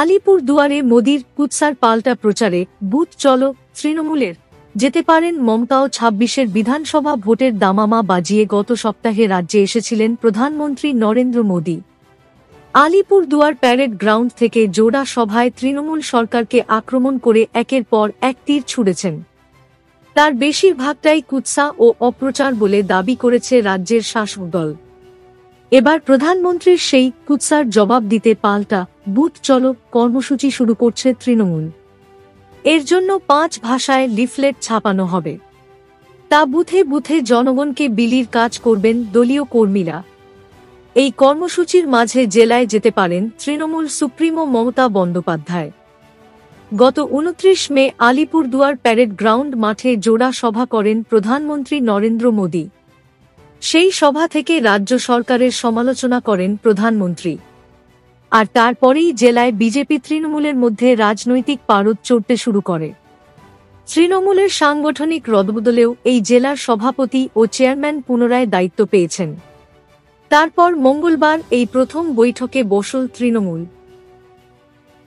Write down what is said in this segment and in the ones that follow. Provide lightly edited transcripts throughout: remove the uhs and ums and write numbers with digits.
আলিপুর দুয়ারে মোদির কুৎসার পাল্টা প্রচারে বুথ চলো তৃণমূলের, যেতে পারেন মমতাও। ২৬-এর বিধানসভা ভোটের দামামা বাজিয়ে গত সপ্তাহে রাজ্যে এসেছিলেন প্রধানমন্ত্রী নরেন্দ্র মোদী। আলিপুর দুয়ার প্যারেড গ্রাউন্ড থেকে জোড়া সভায় তৃণমূল সরকারকে আক্রমণ করে একের পর এক তীর ছুড়েছেন। তার বেশিরভাগটাই কুৎসা ও অপ্রচার বলে দাবি করেছে রাজ্যের শাসক দল। এবার প্রধানমন্ত্রীর সেই কুৎসার জবাব দিতে পাল্টা বুথ চলো কর্মসূচি শুরু করছে তৃণমূল। এর জন্য ৫ ভাষায় লিফলেট ছাপানো হবে। তা বুথে বুথে জনগণকে বিলির কাজ করবেন দলীয় কর্মীরা। এই কর্মসূচির মাঝে জেলায় যেতে পারেন তৃণমূল সুপ্রিমো মমতা বন্দ্যোপাধ্যায়। গত ২৯ মে আলিপুরদুয়ার প্যারেড গ্রাউন্ড মাঠে জোড়া সভা করেন প্রধানমন্ত্রী নরেন্দ্র মোদী। সেই সভা থেকে রাজ্য সরকারের সমালোচনা করেন প্রধানমন্ত্রী। আর তারপরেই জেলায় বিজেপি তৃণমূলের মধ্যে রাজনৈতিক পারদ চড়তে শুরু করে। তৃণমূলের সাংগঠনিক রদবদলেও এই জেলার সভাপতি ও চেয়ারম্যান পুনরায় দায়িত্ব পেয়েছেন। তারপর মঙ্গলবার এই প্রথম বৈঠকে বসল তৃণমূল।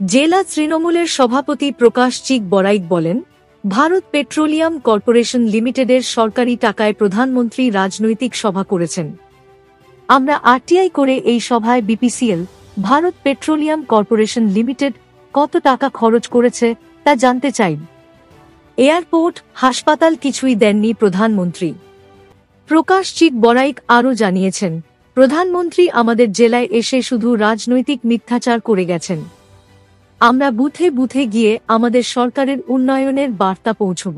জেলা তৃণমূলের সভাপতি প্রকাশ চিক বড়াইক বলেন, ভারত পেট্রোলিয়াম কর্পোরেশন লিমিটেডের সরকারি টাকায় প্রধানমন্ত্রী রাজনৈতিক সভা করেছেন। আমরা আরটিআই করে এই সভায় BPCL, Bharat petroleum corporation limited কত টাকা খরচ করেছে তা জানতে চাই। এয়ারপোর্ট, হাসপাতাল কিছুই দেননি প্রধানমন্ত্রী। প্রকাশ চিক বড়াইক আরও জানিয়েছেন, প্রধানমন্ত্রী আমাদের জেলায় এসে শুধু রাজনৈতিক মিথ্যাচার করে গেছেন। আমরা বুথে বুথে গিয়ে আমাদের সরকারের উন্নয়নের বার্তা পৌঁছব।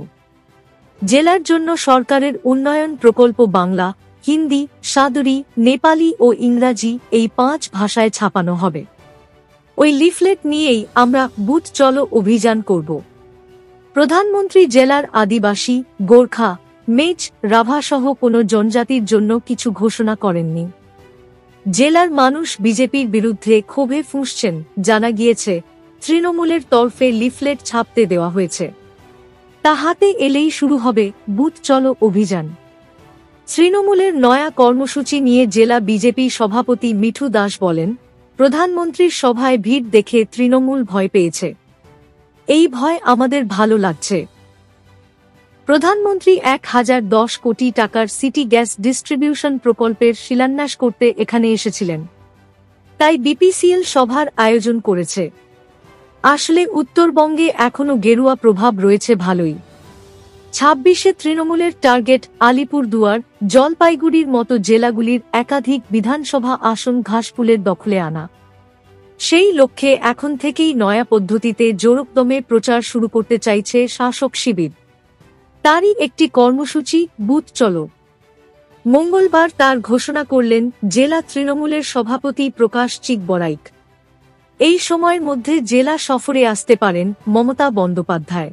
জেলার জন্য সরকারের উন্নয়ন প্রকল্প বাংলা, হিন্দি, সাদরি, নেপালি ও ইংরাজি এই ৫ ভাষায় ছাপানো হবে। ওই লিফলেট নিয়েই আমরা বুথ চলো অভিযান করব। প্রধানমন্ত্রী জেলার আদিবাসী, গোর্খা, মেচ, রাভা সহ কোনো জনজাতির জন্য কিছু ঘোষণা করেননি। জেলার মানুষ বিজেপির বিরুদ্ধে ক্ষোভে ফুঁসছেন। জানা গিয়েছে, তৃণমূলের তরফে লিফলেট ছাপতে দেওয়া হয়েছে। তা হাতে এলেই শুরু হবে বুথ চলো অভিযান। তৃণমূলের নয়া কর্মসূচি নিয়ে জেলা বিজেপি সভাপতি মিঠু দাস বলেন, প্রধানমন্ত্রীর সভায় ভিড় দেখে তৃণমূল ভয় পেয়েছে। এই ভয় আমাদের ভালো লাগছে। প্রধানমন্ত্রী ১,০১০ কোটি টাকার সিটি গ্যাস ডিস্ট্রিবিউশন প্রকল্পের শিলান্যাস করতে এখানে এসেছিলেন। তাই বিপিসিএল সভার আয়োজন করেছে। আসলে উত্তরবঙ্গে এখনো গেরুয়া প্রভাব রয়েছে ভালোই। ২৬-এ তৃণমূলের টার্গেট আলিপুরদুয়ার, জলপাইগুড়ির মতো জেলাগুলির একাধিক বিধানসভা আসন ঘাসফুলের দখলে আনা। সেই লক্ষ্যে এখন থেকেই নয়া পদ্ধতিতে জোরকদমে প্রচার শুরু করতে চাইছে শাসক শিবির। তারই একটি কর্মসূচি বুথ চলো। মঙ্গলবার তার ঘোষণা করলেন জেলা তৃণমূলের সভাপতি প্রকাশ চিক বড়াইক। এই সময়ের মধ্যে জেলা সফরে আসতে পারেন মমতা বন্দ্যোপাধ্যায়।